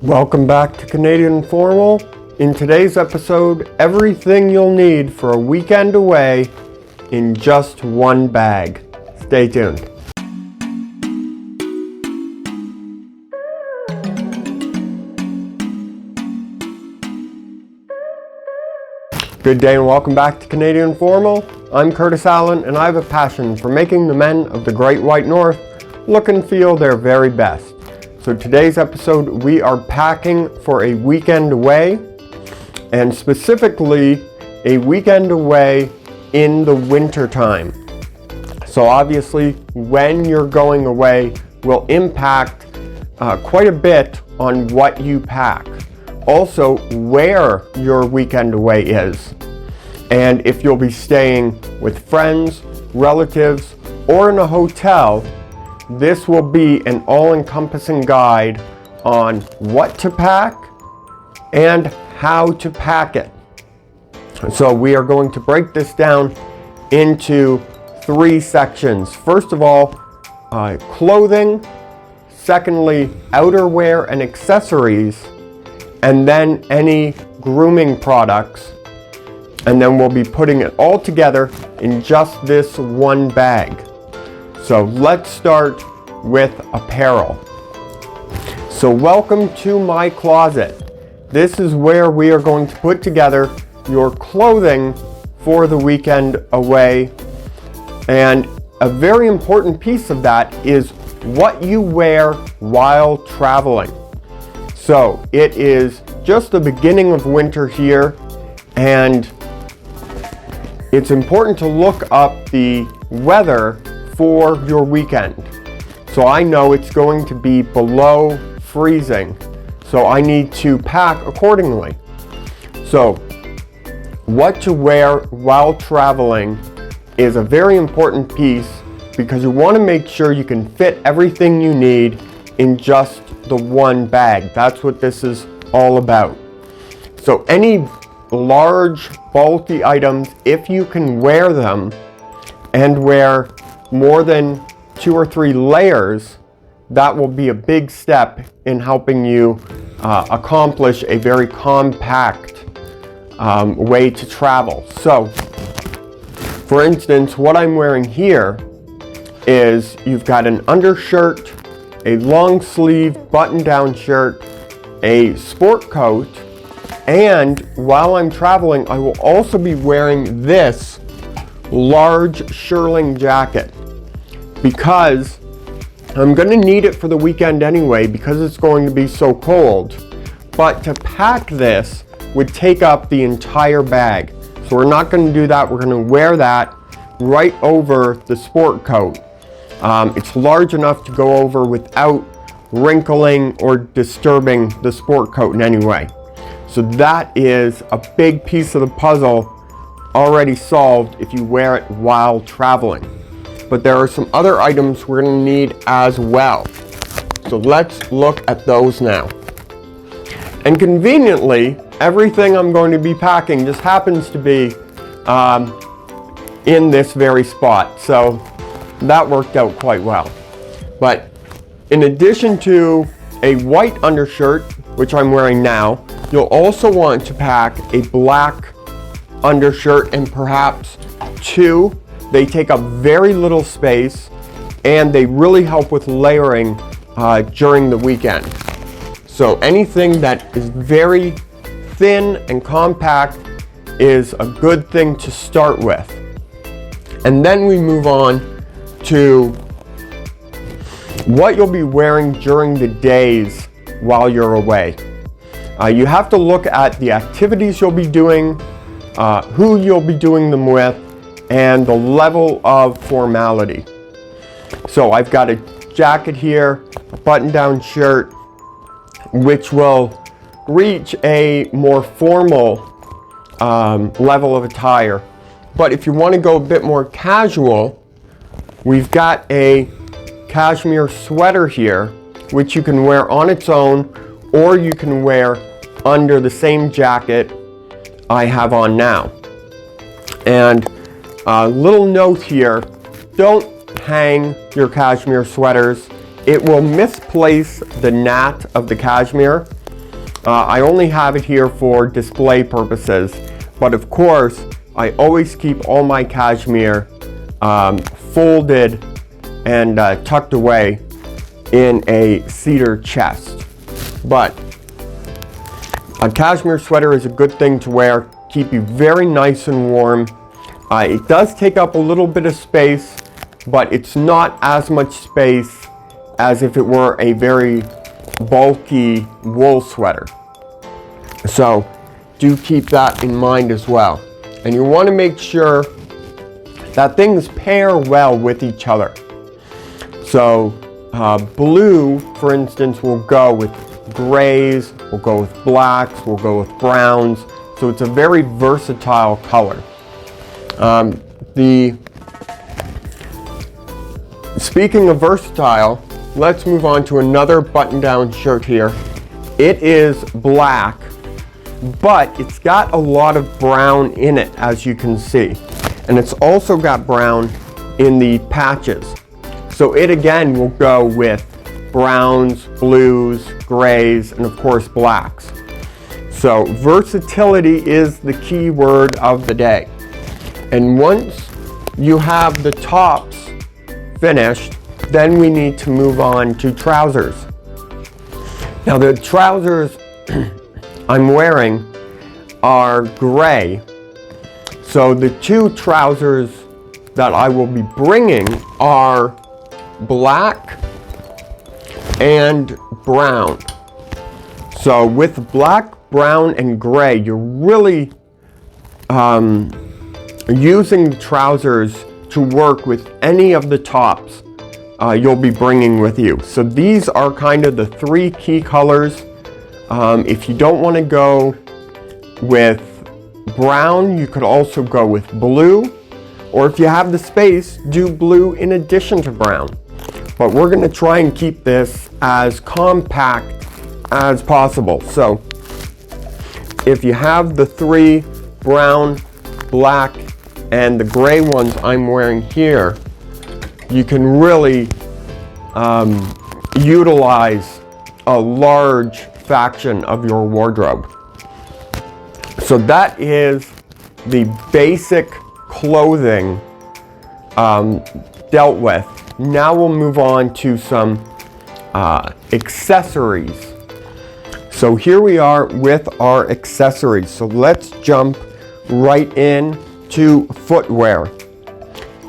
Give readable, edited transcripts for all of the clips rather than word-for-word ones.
Welcome back to Canadian Formal. In today's episode, everything you'll need for a weekend away in just one bag. Stay tuned. Good day and welcome back to Canadian Formal. I'm Curtis Allen and I have a passion for making the men of the Great White North look and feel their very best. So today's episode, we are packing for a weekend away, and specifically a weekend away in the winter time. So obviously when you're going away will impact quite a bit on what you pack. Also where your weekend away is, and if you'll be staying with friends, relatives, or in a hotel. This will be an all-encompassing guide on what to pack and how to pack it. So we are going to break this down into three sections. First of all, clothing. Secondly, outerwear and accessories. And then any grooming products. And then we'll be putting it all together in just this one bag. So let's start with apparel. So welcome to my closet. This is where we are going to put together your clothing for the weekend away. And a very important piece of that is what you wear while traveling. So it is just the beginning of winter here, and it's important to look up the weather for your weekend. So I know it's going to be below freezing, so I need to pack accordingly. So what to wear while traveling is a very important piece, because you want to make sure you can fit everything you need in just the one bag. That's what this is all about. So any large bulky items, if you can wear them and wear more than 2 or 3 layers, that will be a big step in helping you accomplish a very compact way to travel. So for instance, what I'm wearing here is you've got an undershirt, a long sleeve button down shirt, a sport coat, and while I'm traveling I will also be wearing this large shearling jacket, because I'm going to need it for the weekend anyway, because it's going to be so cold. But to pack this would take up the entire bag. So we're not going to do that. We're going to wear that right over the sport coat. It's large enough to go over without wrinkling or disturbing the sport coat in any way. So that is a big piece of the puzzle already solved if you wear it while traveling. But there are some other items we're going to need as well. So let's look at those now. And conveniently, everything I'm going to be packing just happens to be in this very spot. So that worked out quite well. But in addition to a white undershirt, which I'm wearing now, you'll also want to pack a black undershirt and perhaps 2. They take up very little space and they really help with layering during the weekend. So anything that is very thin and compact is a good thing to start with. And then we move on to what you'll be wearing during the days while you're away. You have to look at the activities you'll be doing, who you'll be doing them with, and the level of formality. So I've got a jacket here, a button-down shirt, which will reach a more formal level of attire. But if you want to go a bit more casual, we've got a cashmere sweater here, which you can wear on its own, or you can wear under the same jacket I have on now. And a little note here, don't hang your cashmere sweaters. It will misplace the gnat of the cashmere, I only have it here for display purposes, but of course, I always keep all my cashmere folded and tucked away in a cedar chest. But a cashmere sweater is a good thing to wear, keep you very nice and warm. It does take up a little bit of space, but it's not as much space as if it were a very bulky wool sweater. So do keep that in mind as well. And you want to make sure that things pair well with each other. So blue, for instance, will go with grays, will go with blacks, will go with browns. So it's a very versatile color. Speaking of versatile, let's move on to another button-down shirt here. It is black, but it's got a lot of brown in it, as you can see. And it's also got brown in the patches. So it again will go with browns, blues, grays, and of course blacks. So versatility is the key word of the day. And once you have the tops finished, then we need to move on to trousers. Now the trousers I'm wearing are gray. So the two trousers that I will be bringing are black and brown. So with black, brown, and gray, you're really using the trousers to work with any of the tops you'll be bringing with you. So these are kind of the three key colors. If you don't want to go with brown, you could also go with blue, or if you have the space, do blue in addition to brown. But we're going to try and keep this as compact as possible. So if you have the three, brown, black, and the gray ones I'm wearing here, you can really utilize a large fraction of your wardrobe. So that is the basic clothing dealt with. Now we'll move on to some accessories. So here we are with our accessories. So let's jump right in to footwear.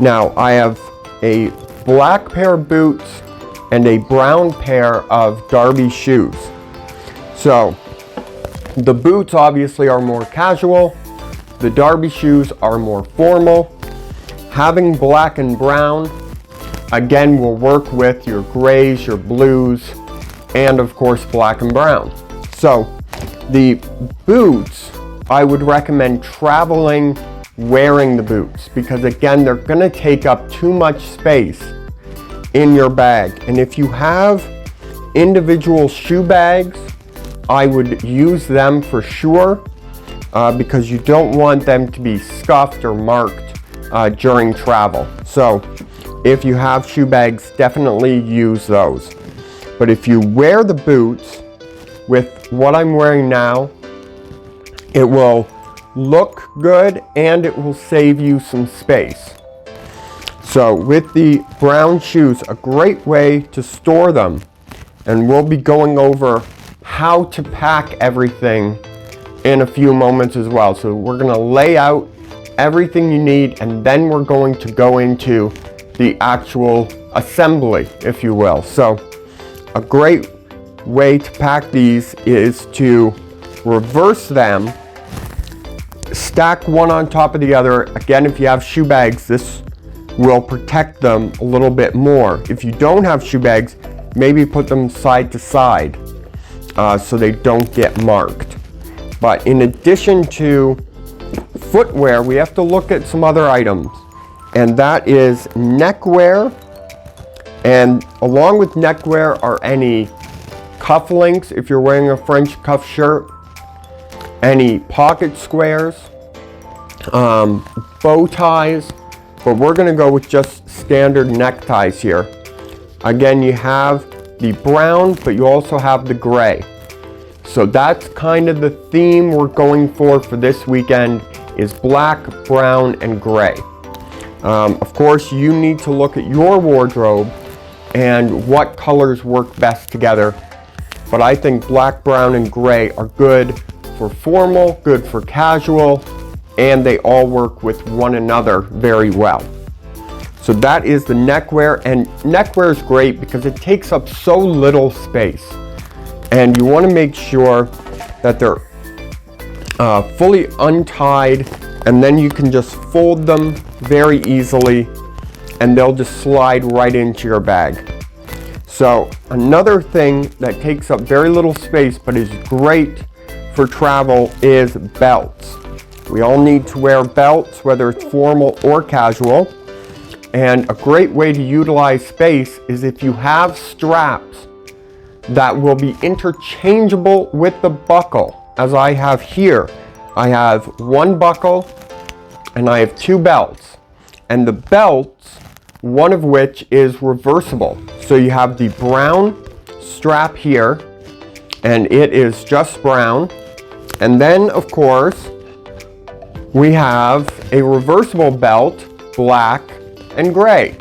Now I have a black pair of boots and a brown pair of Derby shoes. So the boots obviously are more casual. The Derby shoes are more formal. Having black and brown, again, will work with your grays, your blues, and of course black and brown. So the boots, I would recommend traveling wearing the boots, because again, they're going to take up too much space in your bag. And if you have individual shoe bags, I would use them for sure, because you don't want them to be scuffed or marked during travel. So if you have shoe bags, definitely use those. But if you wear the boots with what I'm wearing now, it will look good and it will save you some space. So with the brown shoes, a great way to store them, and we'll be going over how to pack everything in a few moments as well. So we're going to lay out everything you need, and then we're going to go into the actual assembly, if you will. So a great way to pack these is to reverse them, stack one on top of the other. Again, if you have shoe bags, this will protect them a little bit more. If you don't have shoe bags, maybe put them side to side so they don't get marked. But in addition to footwear, we have to look at some other items, and that is neckwear. And along with neckwear are any cufflinks if you're wearing a French cuff shirt, any pocket squares, bow ties, but we're going to go with just standard neckties here. Again, you have the brown, but you also have the gray. So that's kind of the theme we're going for this weekend, is black, brown, and gray. Of course, you need to look at your wardrobe and what colors work best together. But I think black, brown, and gray are good for formal, good for casual, and they all work with one another very well. So that is the neckwear, and neckwear is great because it takes up so little space. And you want to make sure that they're fully untied, and then you can just fold them very easily and they'll just slide right into your bag. So another thing that takes up very little space but is great for travel is belts. We all need to wear belts, whether it's formal or casual. And a great way to utilize space is if you have straps that will be interchangeable with the buckle, as I have here. I have one buckle and I have two belts. And the belts, one of which is reversible. So you have the brown strap here, and it is just brown. And then, of course, we have a reversible belt, black and gray.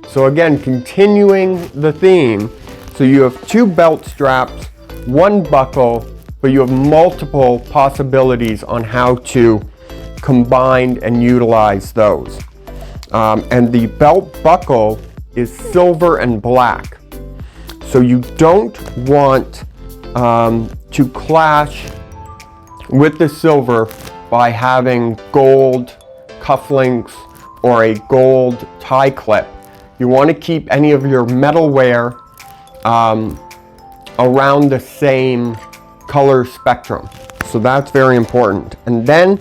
So again, continuing the theme. So you have two belt straps, one buckle, but you have multiple possibilities on how to combine and utilize those. And the belt buckle is silver and black. So you don't want to clash with the silver by having gold cufflinks or a gold tie clip. You want to keep any of your metalwear around the same color spectrum. So that's very important. And then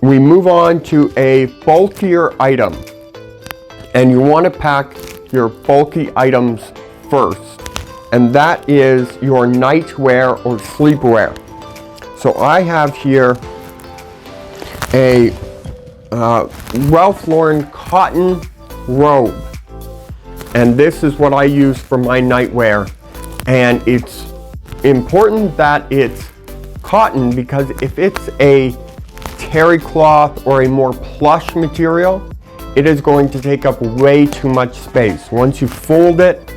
we move on to a bulkier item. And you want to pack your bulky items first. And that is your nightwear or sleepwear. So I have here a Ralph Lauren cotton robe. And this is what I use for my nightwear. And it's important that it's cotton because if it's a terry cloth or a more plush material, it is going to take up way too much space. Once you fold it,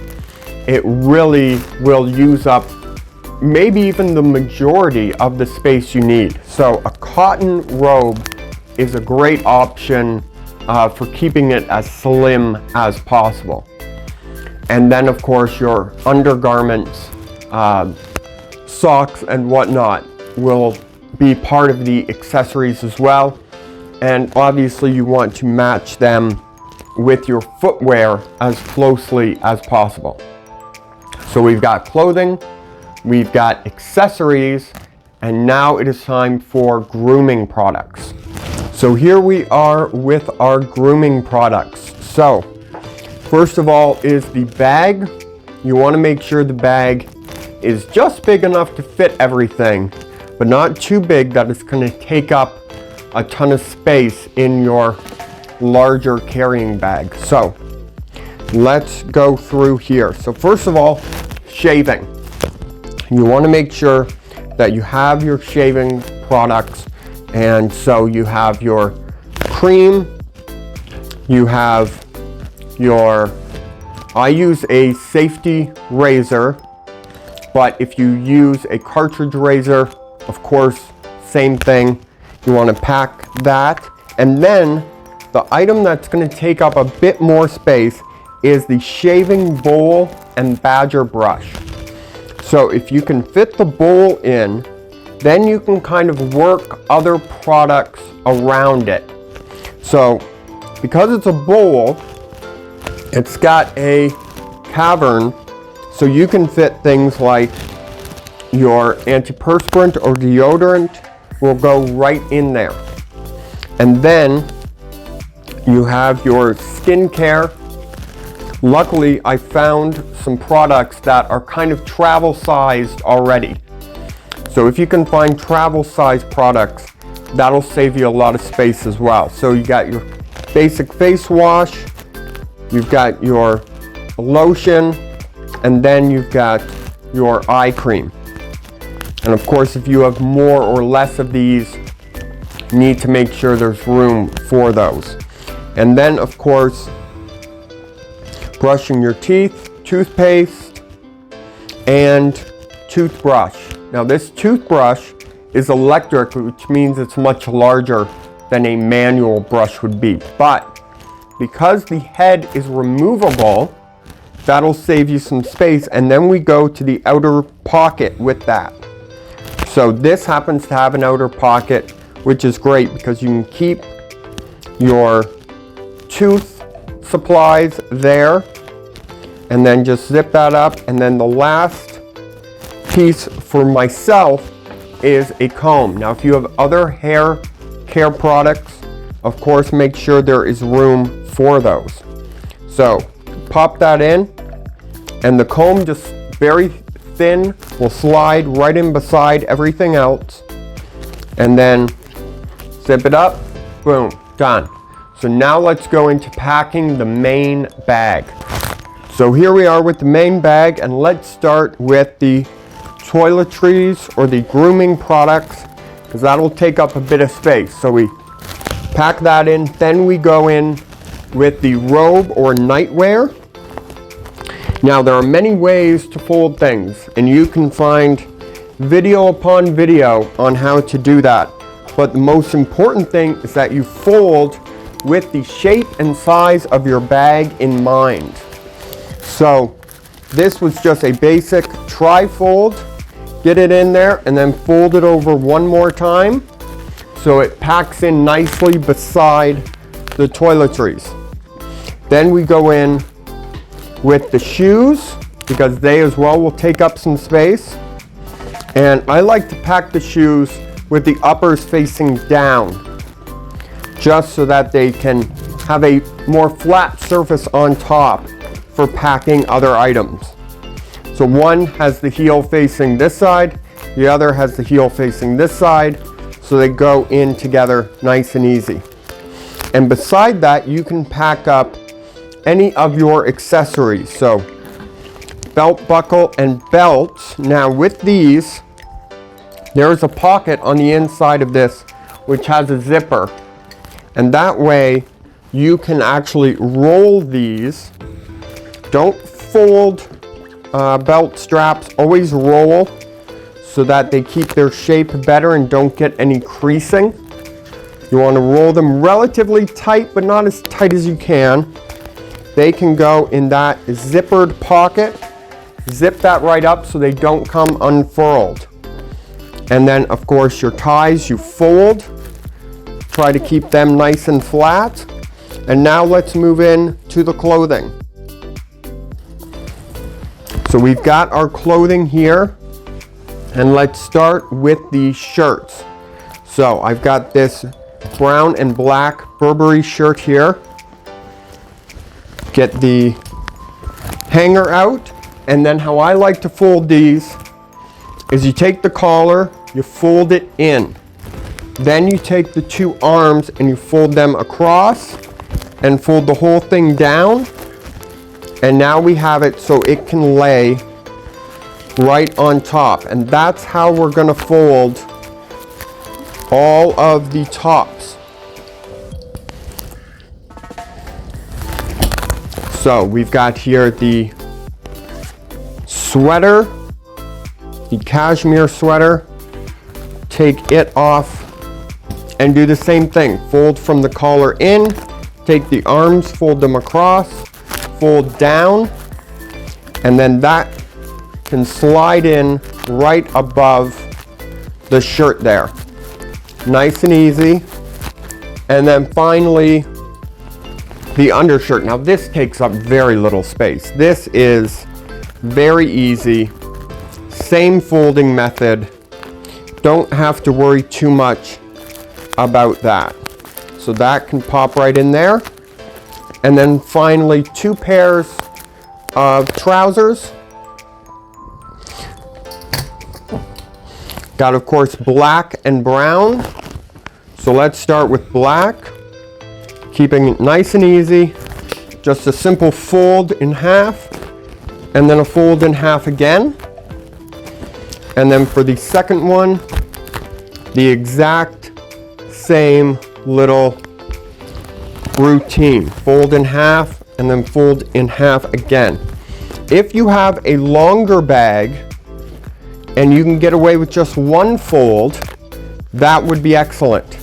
it really will use up maybe even the majority of the space you need. So a cotton robe is a great option for keeping it as slim as possible. And then of course your undergarments, socks and whatnot will be part of the accessories as well. And obviously you want to match them with your footwear as closely as possible. So we've got clothing, we've got accessories, and now it is time for grooming products. So here we are with our grooming products. So first of all is the bag. You want to make sure the bag is just big enough to fit everything, but not too big that it's going to take up a ton of space in your larger carrying bag. So let's go through here. So first of all, shaving. You want to make sure that you have your shaving products, and so you have your cream, you have your, I use a safety razor, but if you use a cartridge razor, of course, same thing. You want to pack that. And then the item that's going to take up a bit more space is the shaving bowl and badger brush. So if you can fit the bowl in, then you can kind of work other products around it. So because it's a bowl, it's got a cavern, so you can fit things like your antiperspirant or deodorant will go right in there. And then you have your skincare. Luckily, I found some products that are kind of travel sized already. So if you can find travel sized products, that'll save you a lot of space as well. So you got your basic face wash, you've got your lotion, and then you've got your eye cream. And of course, if you have more or less of these, you need to make sure there's room for those. And then of course, brushing your teeth, toothpaste, and toothbrush. Now this toothbrush is electric, which means it's much larger than a manual brush would be. But because the head is removable, that'll save you some space. And then we go to the outer pocket with that. So this happens to have an outer pocket, which is great because you can keep your tooth supplies there, and then just zip that up. And then the last piece for myself is a comb. Now if you have other hair care products, of course make sure there is room for those. So pop that in, and the comb, just very thin, will slide right in beside everything else, and then zip it up, boom, done. So now let's go into packing the main bag. So here we are with the main bag, and let's start with the toiletries or the grooming products, because that'll take up a bit of space. So we pack that in, then we go in with the robe or nightwear. Now there are many ways to fold things, and you can find video upon video on how to do that. But the most important thing is that you fold with the shape and size of your bag in mind. So this was just a basic tri-fold. Get it in there and then fold it over one more time so it packs in nicely beside the toiletries. Then we go in with the shoes, because they as well will take up some space. And I like to pack the shoes with the uppers facing down, just so that they can have a more flat surface on top for packing other items. So one has the heel facing this side, the other has the heel facing this side, so they go in together nice and easy. And beside that, you can pack up any of your accessories. So belt buckle and belts. Now with these, there's a pocket on the inside of this which has a zipper, and that way you can actually roll these. Don't fold belt straps, always roll so that they keep their shape better and don't get any creasing. You want to roll them relatively tight, but not as tight as you can. They can go in that zippered pocket. Zip that right up so they don't come unfurled. And then of course your ties you fold. Try to keep them nice and flat. And now let's move in to the clothing. So we've got our clothing here, and let's start with the shirts. So I've got this brown and black Burberry shirt here. Get the hanger out, and then how I like to fold these is you take the collar, you fold it in. Then you take the two arms and you fold them across and fold the whole thing down. And now we have it so it can lay right on top. And that's how we're going to fold all of the tops. So we've got here the sweater, the cashmere sweater. Take it off and do the same thing. Fold from the collar in, take the arms, fold them across, fold down, and then that can slide in right above the shirt there. Nice and easy. And then finally, the undershirt. Now this takes up very little space. This is very easy. Same folding method. Don't have to worry too much about that. So that can pop right in there. And then finally, two pairs of trousers. Got, of course, black and brown. So let's start with black. Keeping it nice and easy. Just a simple fold in half, and then a fold in half again. And then for the second one, the exact same little routine. Fold in half and then fold in half again. If you have a longer bag and you can get away with just one fold, that would be excellent.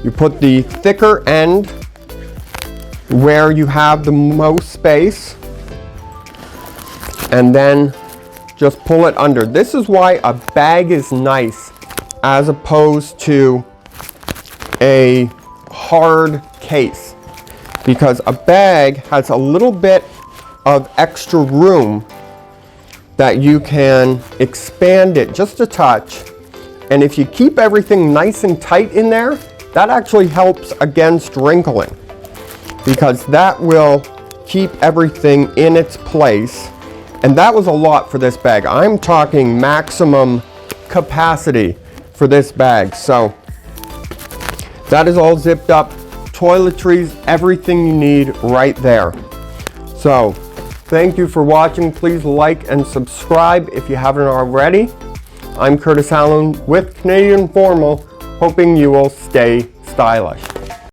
You put the thicker end where you have the most space and then just pull it under. This is why a bag is nice as opposed to a hard case, because a bag has a little bit of extra room that you can expand it just a touch. And if you keep everything nice and tight in there, that actually helps against wrinkling, because that will keep everything in its place. And that was a lot for this bag. I'm talking maximum capacity for this bag. So that is all zipped up, toiletries, everything you need right there. So thank you for watching. Please like and subscribe if you haven't already. I'm Curtis Allen with Canadian Formal, hoping you will stay stylish.